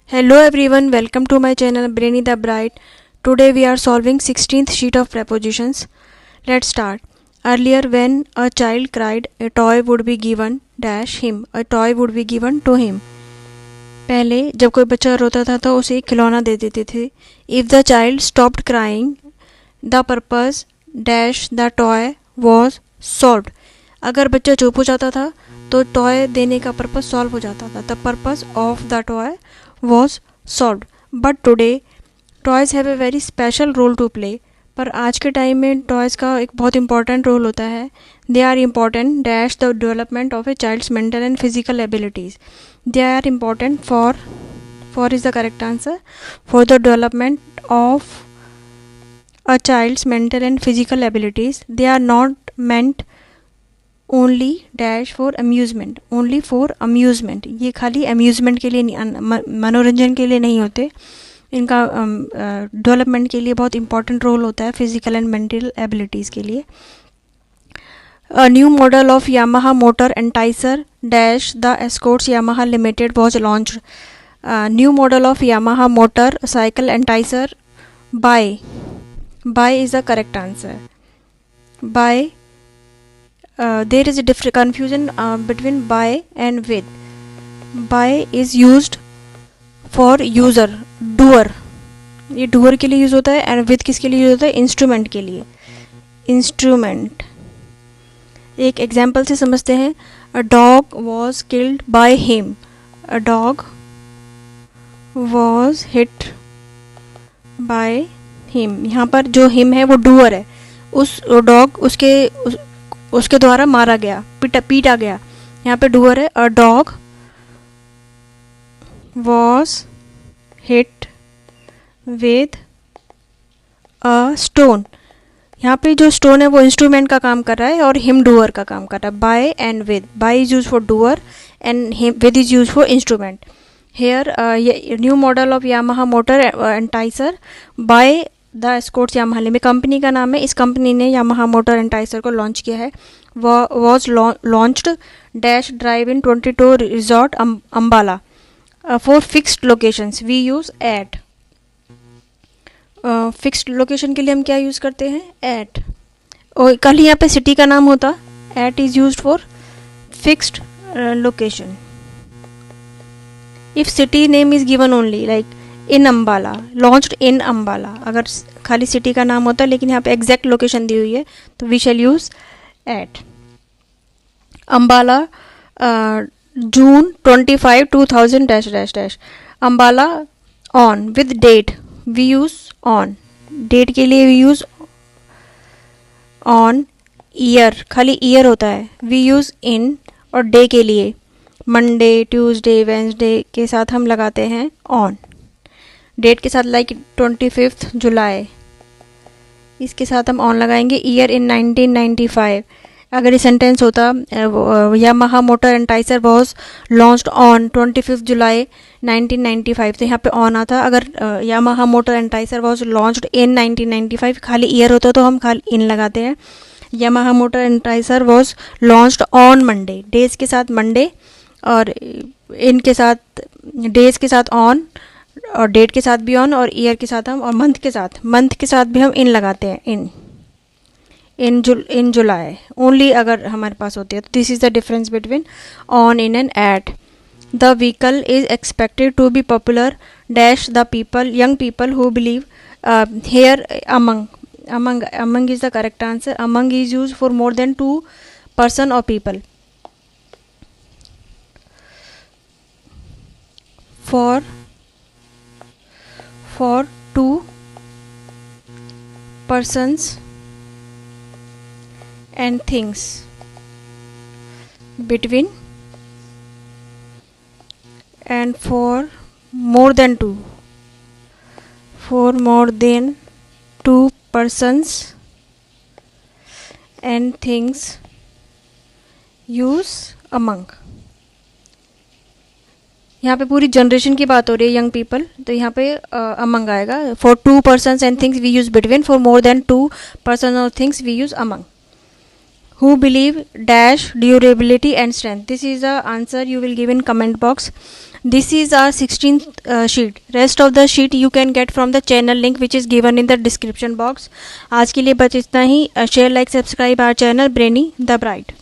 Hello everyone, welcome to my channel Brainy the Bright. Today we are solving 16th sheet of prepositions. Let's start. Earlier when a child cried, a toy would be given dash him. A toy would be given to him. पहले जब कोई बच्चा रोता था तो उसे एक खिलौना दे देते थे. If the child stopped crying, the purpose dash the toy was solved. अगर बच्चा चुप हो जाता था तो टॉय देने का पर्पस सॉल्व हो जाता था. The purpose of the toy was solved. But today toys have a very special role to play. पर आज के टाइम में टॉयज़ का एक बहुत इंपॉर्टेंट रोल होता है. They are important dash the development of a child's mental and physical abilities. They are important for is the correct answer for the development of a child's mental and physical abilities. They are not meant only dash for amusement. Only for amusement. ये खाली amusement के लिए नहीं, मनोरंजन के लिए नहीं होते. इनका डेवलपमेंट के लिए बहुत इंपॉर्टेंट रोल होता है फिजिकल एंड मेंटल एबिलिटीज़ के लिए. A new model of Yamaha motor Enticer dash the Escorts Yamaha limited was launched. New model of Yamaha motor cycle Enticer by is the correct answer. By there is a different confusion between by and with. By is used for user, doer. ये doer के लिए use होता है. and with किसके लिए use होता है? Instrument के लिए. इंस्ट्रूमेंट. एक एग्जाम्पल से समझते हैं. A dog was killed by him. A dog was hit by him. यहाँ पर जो him है वो doer है. उस डॉग उसके द्वारा मारा गया, पीटा गया. यहाँ पे डूअर है. A dog was hit with a stone. यहाँ पे जो स्टोन है वो इंस्ट्रूमेंट का काम कर रहा है और हिम डूअर का काम कर रहा है. By and with. By is use for doer and with is use for instrument. Here new model of Yamaha motor Enticer by the Escorts Yamaha limited. Company का नाम है. इस कंपनी ने यामाहा मोटर एंटाइसर को लॉन्च किया है. Was launched dash drive in 22 resort Ambala for fixed locations. We use at. Fixed location के लिए हम क्या यूज़ करते हैं? एट. और कल यहाँ पे सिटी का नाम होता. At is used for fixed location. If city name is given only like in Ambala, launched in Ambala, अगर खाली सिटी का नाम होता है लेकिन यहाँ पे एग्जैक्ट लोकेशन दी हुई है तो we shall use at. Ambala June 25 2000 dash dash dash. Ambala on with date we use on. Date के लिए वी यूज ऑन. ईयर खाली ईयर होता है वी यूज इन. और डे के लिए मंडे ट्यूसडे वेंसडे के साथ हम लगाते हैं ऑन. डेट के साथ लाइक 25 जुलाई, इसके साथ हम ऑन लगाएंगे. Year in 1995. अगर ये सेंटेंस होता Yamaha motor Enticer was launched on 25 July 1995 तो यहाँ पे ऑन आता. अगर Yamaha motor Enticer was launched in 1995 खाली ईयर होता तो हम खाली इन लगाते हैं. Yamaha motor Enticer was launched on Monday. Days के साथ मंडे और इन के साथ डेज के साथ ऑन और डेट के साथ भी ऑन और ईयर के साथ हम और मंथ के साथ भी हम इन लगाते हैं. इन जुलाई ओनली अगर हमारे पास होती है. तो this is the difference between on in and at. The vehicle is expected to be popular dash the people young people who believe. Here among is the correct answer. Among is used for more than 2 person or people. For 2 persons and things between and for more than 2. For more than 2 persons and things use among. यहाँ पे पूरी generation की बात हो रही है young people तो यहाँ पे अमंग आएगा. For 2 persons and things we use between. For more than 2 persons और things we use among. who believe dash durability and strength. This is the answer you will give in comment box. This is our 16th sheet. Rest of the sheet you can get from the channel link which is given in the description box. आज के लिए बस इतना ही. Share, like, subscribe our channel Brainy the Bright.